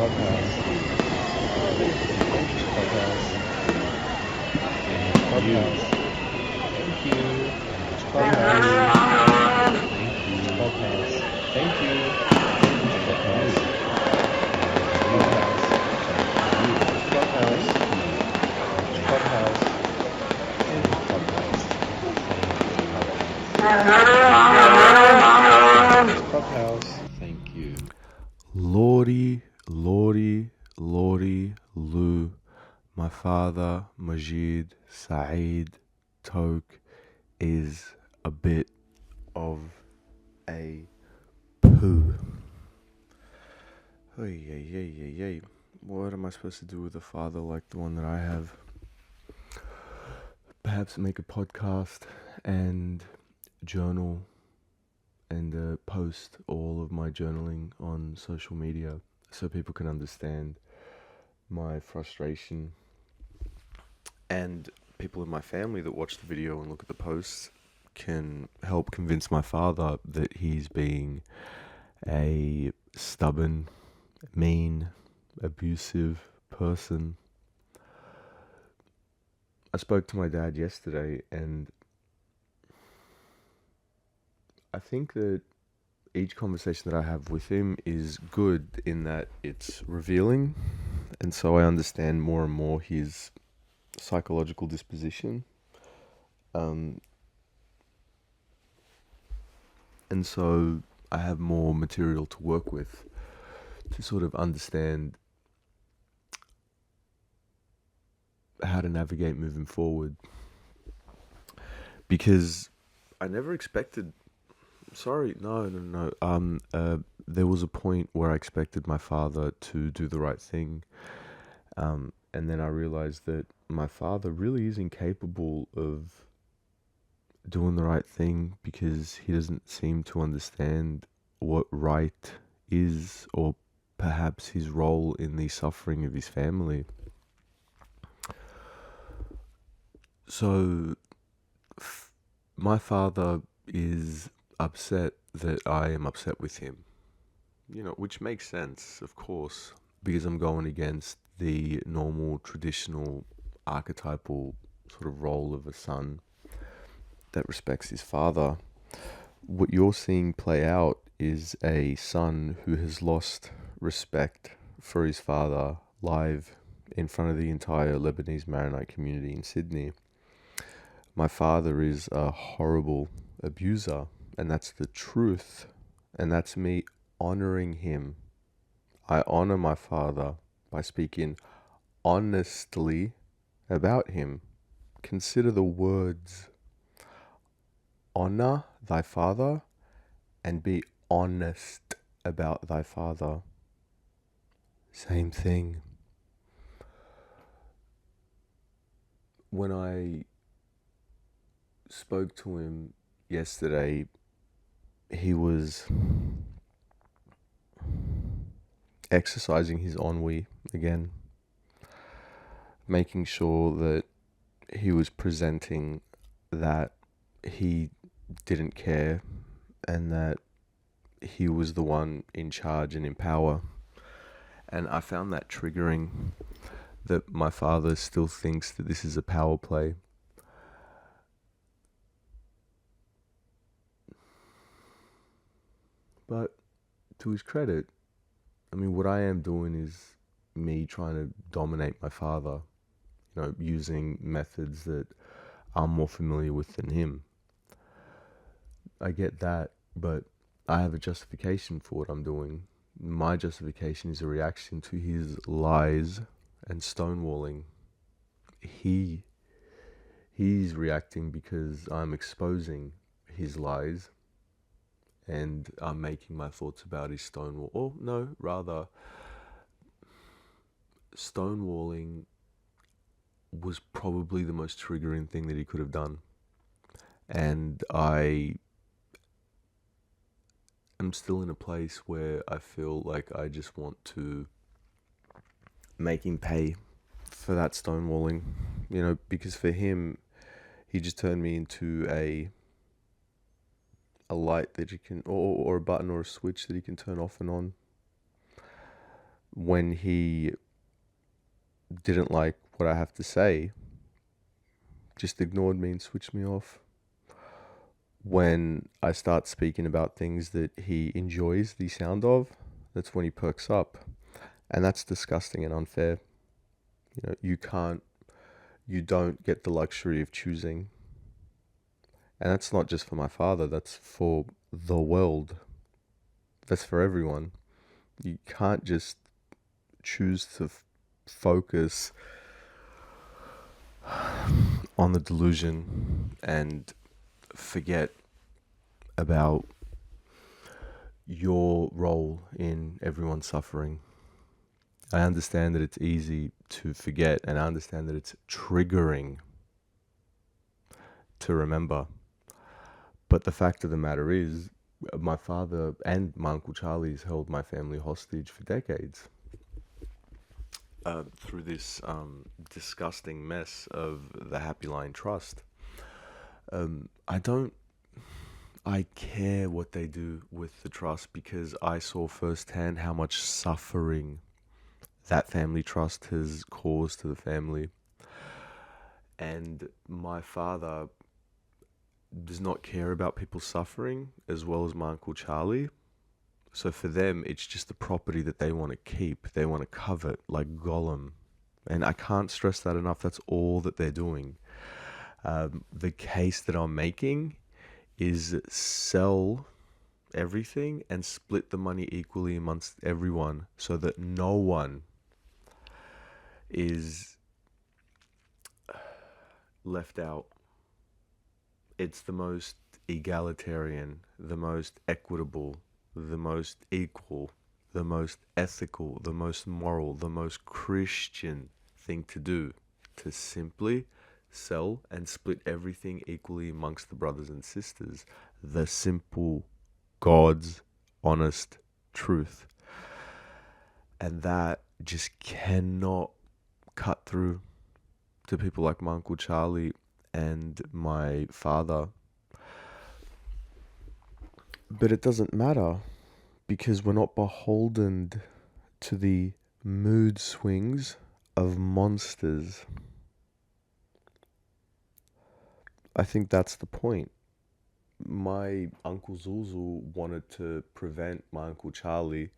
Clubhouse. Clubhouse. Clubhouse. Thank you. Clubhouse. Clubhouse. Thank you. Clubhouse. Clubhouse. Clubhouse. Clubhouse. Clubhouse. Thank you. Lordy, Lou, my father, Majid, Saeed, Taouk, is a bit of a poo. Hey. What am I supposed to do with a father like the one that I have? Perhaps make a podcast and journal and post all of my journaling on social media so people can understand my frustration, and people in my family that watch the video and look at the posts can help convince my father that he's being a stubborn, mean, abusive person. I spoke to my dad yesterday, and I think that each conversation that I have with him is good in that it's revealing, and so I understand more and more his psychological disposition. And so I have more material to work with to sort of understand how to navigate moving forward. Because I never expected... No. There was a point where I expected my father to do the right thing. And then I realized that my father really is incapable of doing the right thing because he doesn't seem to understand what right is, or perhaps his role in the suffering of his family. So my father is upset that I am upset with him, which makes sense, of course, because I'm going against the normal, traditional, archetypal sort of role of a son that respects his father. What you're seeing play out is a son who has lost respect for his father live in front of the entire Lebanese Maronite community in Sydney. My father is a horrible abuser, and that's the truth, and that's me honoring him. I honor my father by speaking honestly about him. Consider the words: honor thy father and be honest about thy father. Same thing. When I spoke to him yesterday, he was exercising his ennui again, making sure that he was presenting that he didn't care and that he was the one in charge and in power. And I found that triggering, that my father still thinks that this is a power play. But to his credit, what I am doing is me trying to dominate my father, using methods that I'm more familiar with than him. I get that, but I have a justification for what I'm doing. My justification is a reaction to his lies and stonewalling. He's reacting because I'm exposing his lies, and I'm making my thoughts about his stonewall. Or no, rather, stonewalling was probably the most triggering thing that he could have done. And I am still in a place where I feel like I just want to make him pay for that stonewalling, because for him, he just turned me into a light that you can, or a button or a switch that he can turn off and on when he didn't like what I have to say, just ignored me and switched me off. When I start speaking about things that he enjoys the sound of, that's when he perks up. And that's disgusting and unfair. You don't get the luxury of choosing. And that's not just for my father, that's for the world. That's for everyone. You can't just choose to focus on the delusion and forget about your role in everyone's suffering. I understand that it's easy to forget, and I understand that it's triggering to remember. But the fact of the matter is, my father and my Uncle Charlie's held my family hostage for decades. Through this disgusting mess of the Happy Line Trust. I care what they do with the trust because I saw firsthand how much suffering that family trust has caused to the family. And my father does not care about people suffering as well as my Uncle Charlie. So for them, it's just the property that they want to keep. They want to covet like Gollum. And I can't stress that enough. That's all that they're doing. The case that I'm making is sell everything and split the money equally amongst everyone so that no one is left out. It's the most egalitarian, the most equitable, the most equal, the most ethical, the most moral, the most Christian thing to do, to simply sell and split everything equally amongst the brothers and sisters. The simple, God's honest truth. And that just cannot cut through to people like my Uncle Charlie and my father. But it doesn't matter because we're not beholden to the mood swings of monsters. I think that's the point. My Uncle Zuzu wanted to prevent my Uncle Charlie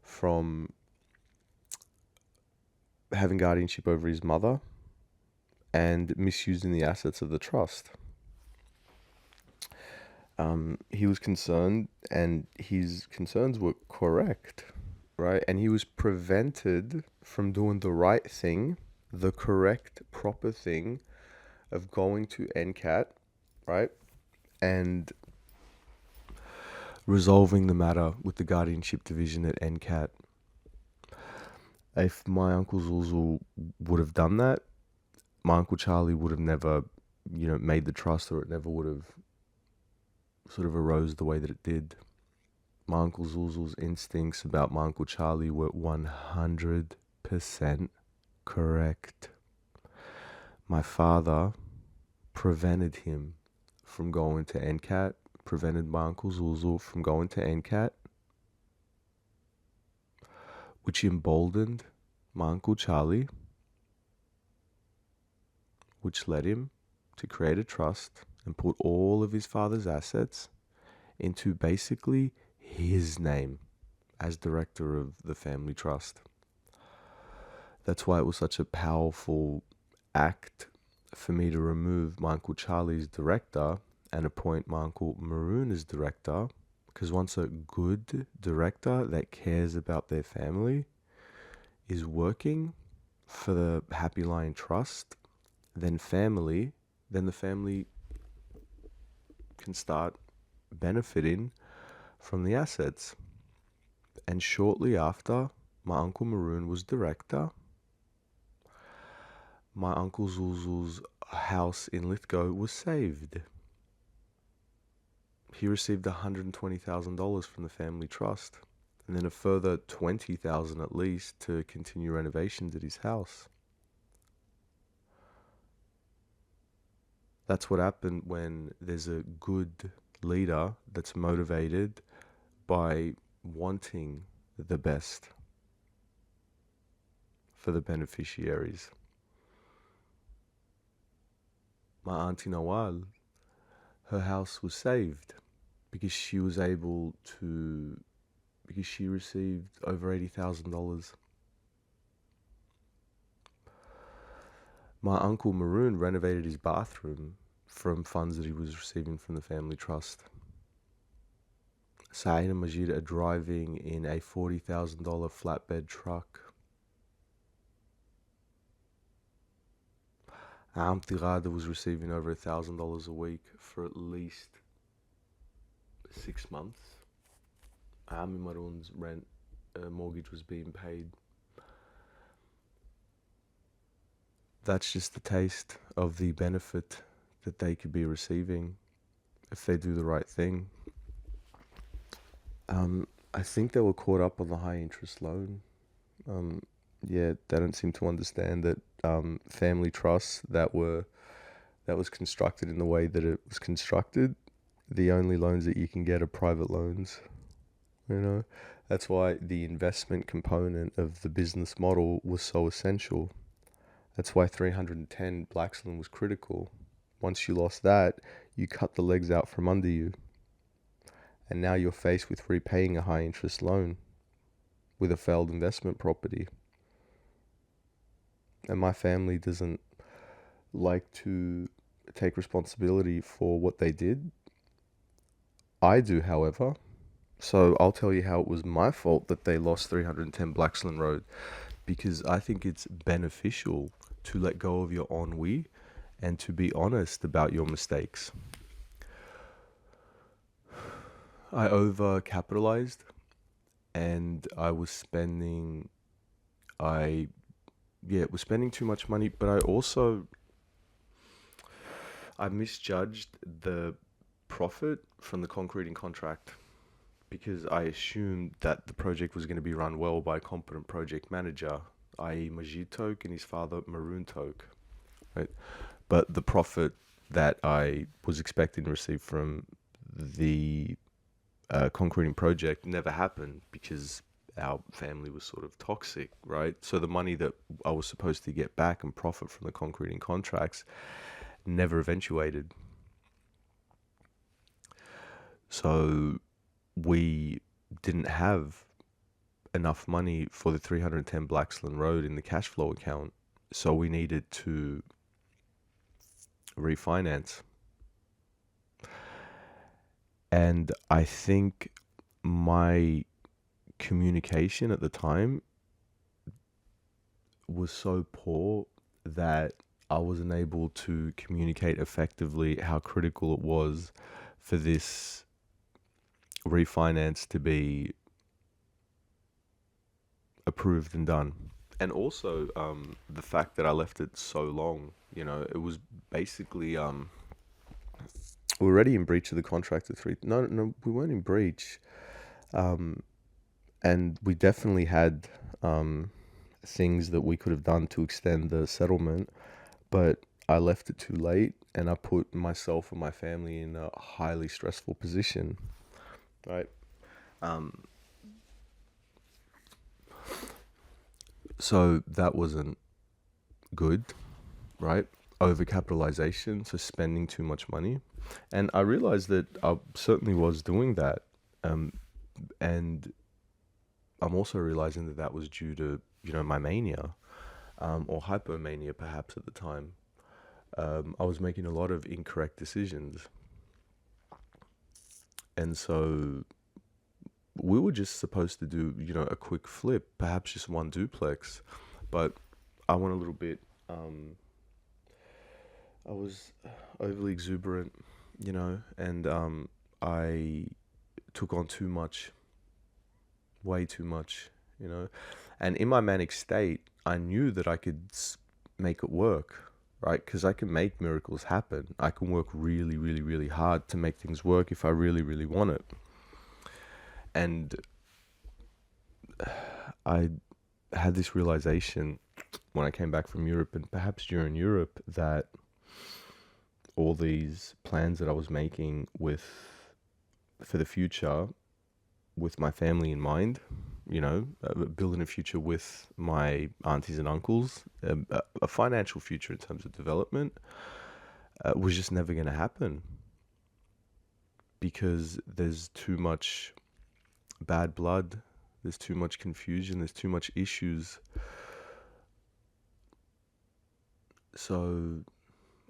from having guardianship over his mother and misusing the assets of the trust. He was concerned, and his concerns were correct, right? And he was prevented from doing the right thing, the correct, proper thing of going to NCAT, right? And resolving the matter with the guardianship division at NCAT. If my Uncle Zuzu would have done that, my Uncle Charlie would have never, made the trust, or it never would have sort of arose the way that it did. My Uncle Zuzu's instincts about my Uncle Charlie were 100% correct. My father prevented him from going to NCAT, prevented my Uncle Zuzu from going to NCAT, which emboldened my Uncle Charlie, which led him to create a trust and put all of his father's assets into basically his name as director of the family trust. That's why it was such a powerful act for me to remove my Uncle Charlie's director and appoint my Uncle Maroon as director, because once a good director that cares about their family is working for the Happy Lion Trust, then the family can start benefiting from the assets. And shortly after my Uncle Maroon was director, my Uncle Zuzu's house in Lithgow was saved. He received $120,000 from the family trust, and then a further $20,000 at least to continue renovations at his house. That's what happened when there's a good leader that's motivated by wanting the best. for the beneficiaries. My Auntie Nawal, her house was saved because she was able to, because she received over $80,000. My Uncle Maroon renovated his bathroom from funds that he was receiving from the family trust. Saeed and Majid are driving in a $40,000 flatbed truck. Auntie Ghada was receiving over $1,000 a week for at least 6 months. Ami Maroon's rent mortgage was being paid. That's just the taste of the benefit that they could be receiving if they do the right thing. I think they were caught up on the high interest loan. They don't seem to understand that family trusts that was constructed in the way that it was constructed, the only loans that you can get are private loans. That's why the investment component of the business model was so essential. That's why 310 Blaxland was critical. Once you lost that, you cut the legs out from under you. And now you're faced with repaying a high interest loan with a failed investment property. And my family doesn't like to take responsibility for what they did. I do, however. So I'll tell you how it was my fault that they lost 310 Blaxland Road, because I think it's beneficial to let go of your ennui and to be honest about your mistakes. I overcapitalized and I was spending too much money, but I misjudged the profit from the concreting contract because I assumed that the project was going to be run well by a competent project manager, i.e. Majid Taouk and his father Maroon Taouk, right? But the profit that I was expecting to receive from the concreting project never happened because our family was sort of toxic, right? So the money that I was supposed to get back and profit from the concreting contracts never eventuated. So we didn't have enough money for the 310 Blaxland Road in the cash flow account. So we needed to refinance. And I think my communication at the time was so poor that I wasn't able to communicate effectively how critical it was for this refinance to be approved and done. And also the fact that I left it so long, it was basically we're already in breach of the contract at no, we weren't in breach. And we definitely had things that we could have done to extend the settlement, but I left it too late and I put myself and my family in a highly stressful position, right? So that wasn't good, right? Overcapitalization, so spending too much money. And I realized that I certainly was doing that. And I'm also realizing that was due to, my mania, or hypomania perhaps at the time. I was making a lot of incorrect decisions. And so we were just supposed to do, a quick flip, perhaps just one duplex. But I went a little bit, I was overly exuberant, and I took on too much, way too much, and in my manic state, I knew that I could make it work, right? Because I can make miracles happen. I can work really, really, really hard to make things work if I really, really want it. And I had this realization when I came back from Europe, and perhaps during Europe, that all these plans that I was making for the future with my family in mind, building a future with my aunties and uncles, a financial future in terms of development, was just never going to happen because there's too much bad blood, there's too much confusion, there's too much issues. So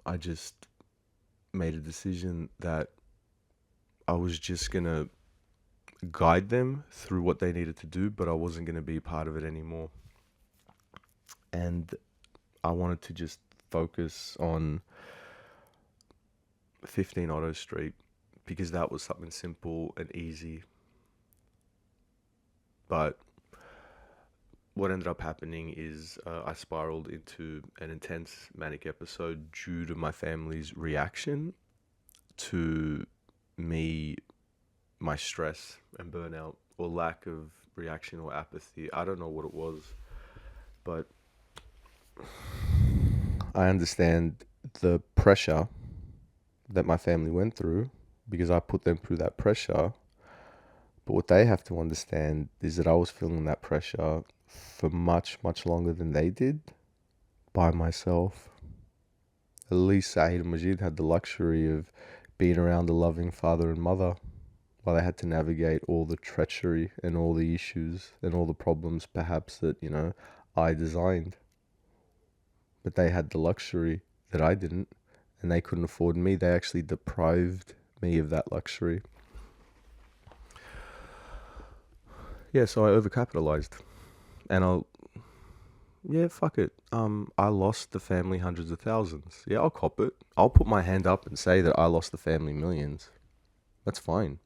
I just made a decision that I was just going to guide them through what they needed to do, but I wasn't going to be part of it anymore. And I wanted to just focus on 15 Otto Street because that was something simple and easy. But what ended up happening is I spiraled into an intense manic episode due to my family's reaction to me, my stress and burnout, or lack of reaction or apathy. I don't know what it was, but I understand the pressure that my family went through because I put them through that pressure. But what they have to understand is that I was feeling that pressure for much, much longer than they did by myself. At least Sahid and Majid had the luxury of being around a loving father and mother while they had to navigate all the treachery and all the issues and all the problems perhaps that, I designed. But they had the luxury that I didn't, and they couldn't afford me. They actually deprived me of that luxury. Yeah, so I overcapitalized. And fuck it. I lost the family hundreds of thousands. Yeah, I'll cop it. I'll put my hand up and say that I lost the family millions. That's fine.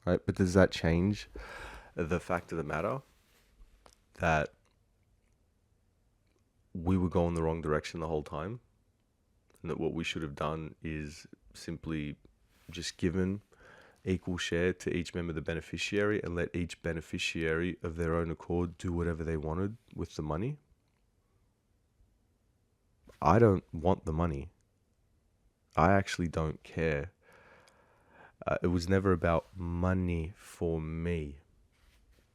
Right? But does that change the fact of the matter that we were going the wrong direction the whole time? And that what we should have done is simply just given equal share to each member of the beneficiary and let each beneficiary of their own accord do whatever they wanted with the money? I don't want the money. I actually don't care. It was never about money for me.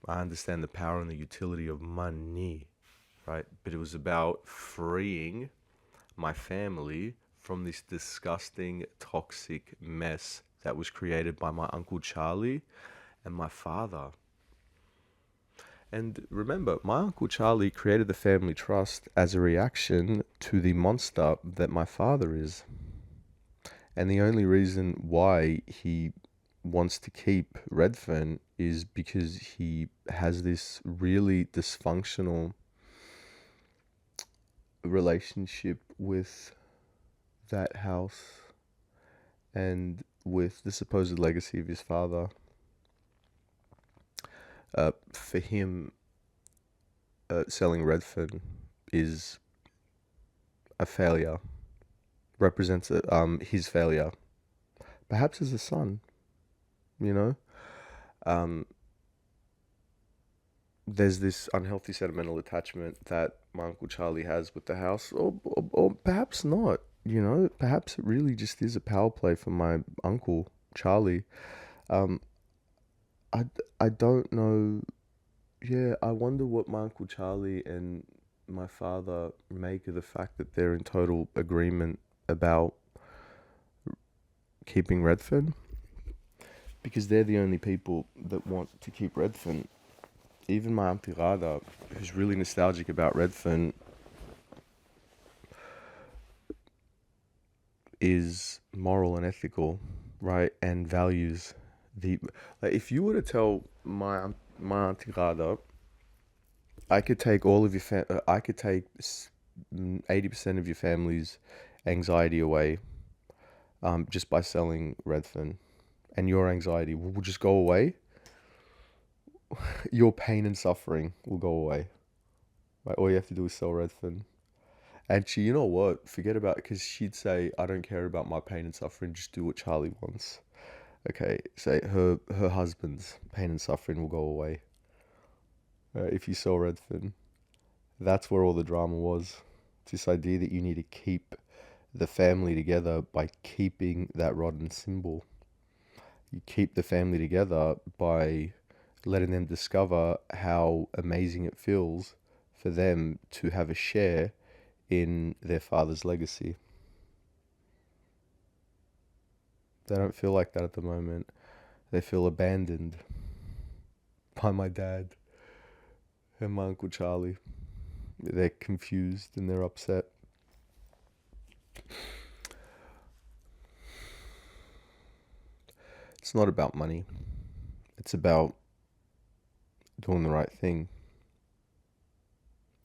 I understand the power and the utility of money, right? But it was about freeing my family from this disgusting, toxic mess that was created by my Uncle Charlie and my father. And remember, my Uncle Charlie created the family trust as a reaction to the monster that my father is. And the only reason why he wants to keep Redfern is because he has this really dysfunctional relationship with that house and with the supposed legacy of his father. For him, selling Redfern is a failure, represents his failure, perhaps as a son, there's this unhealthy sentimental attachment that my Uncle Charlie has with the house, or perhaps not, perhaps it really just is a power play for my Uncle Charlie. Um, I don't know. Yeah, I wonder what my Uncle Charlie and my father make of the fact that they're in total agreement about keeping Redfern, because they're the only people that want to keep Redfern. Even my Auntie Rada, who's really nostalgic about Redfern, is moral and ethical, right, and values if you were to tell my Auntie Rada, I could take all of your I could take 80% of your family's anxiety away, just by selling Redfern, and your anxiety will just go away. Your pain and suffering will go away. Right? All you have to do is sell Redfern. And she, you know what? Forget about it, because she'd say, I don't care about my pain and suffering, just do what Charlie wants. Okay, say her husband's pain and suffering will go away. If you sell Redfern. That's where all the drama was. It's this idea that you need to keep the family together by keeping that rotten symbol. You keep the family together by letting them discover how amazing it feels for them to have a share in their father's legacy. They don't feel like that at the moment. They feel abandoned by my dad and my Uncle Charlie. They're confused and they're upset. It's not about money. It's about doing the right thing.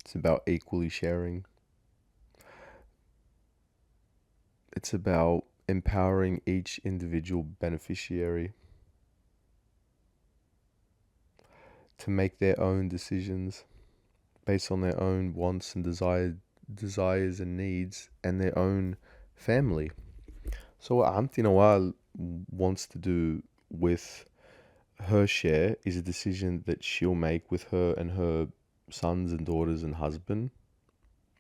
It's about equally sharing. It's about empowering each individual beneficiary to make their own decisions based on their own wants and desires and needs and their own family. So what Auntie Nawal wants to do with her share is a decision that she'll make with her and her sons and daughters and husband,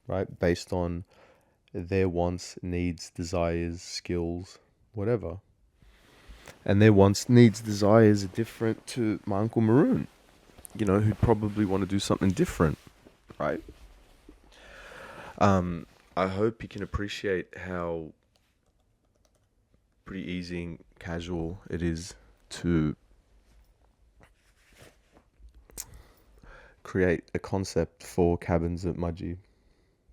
right? Based on their wants, needs, desires, skills, whatever. And their wants, needs, desires are different to my Uncle Maroon, who'd probably want to do something different, right? I hope you can appreciate how pretty easy and casual it is to create a concept for cabins at Mudgee.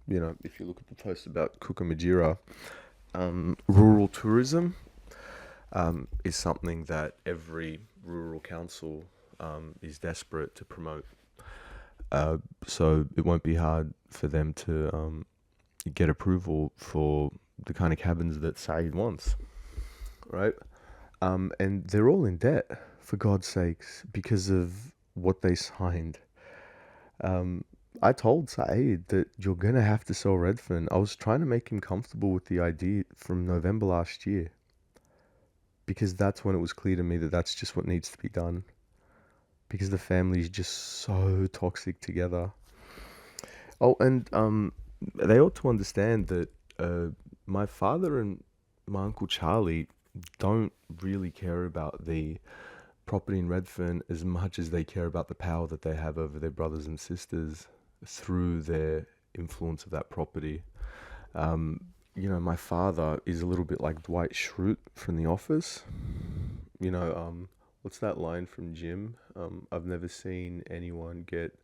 If you look at the post about Kukamajira, rural tourism is something that every rural council is desperate to promote. So it won't be hard for them to get approval for the kind of cabins that Saeed wants, right? And they're all in debt, for God's sakes, because of what they signed. I told Saeed that you're going to have to sell Redfern. I was trying to make him comfortable with the idea from November last year, because that's when it was clear to me that that's just what needs to be done, because the family is just so toxic together. Oh, and they ought to understand that my father and my Uncle Charlie don't really care about the property in Redfern as much as they care about the power that they have over their brothers and sisters through their influence of that property. My father is a little bit like Dwight Schrute from The Office. What's that line from Jim? I've never seen anyone get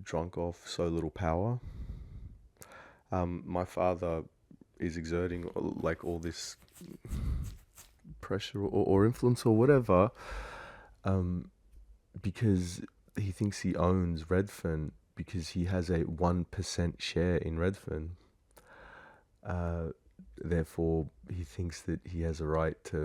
drunk off so little power. My father is exerting like all this pressure or influence or whatever, because he thinks he owns Redfern, because he has a 1% share in Redfern. Therefore, he thinks that he has a right to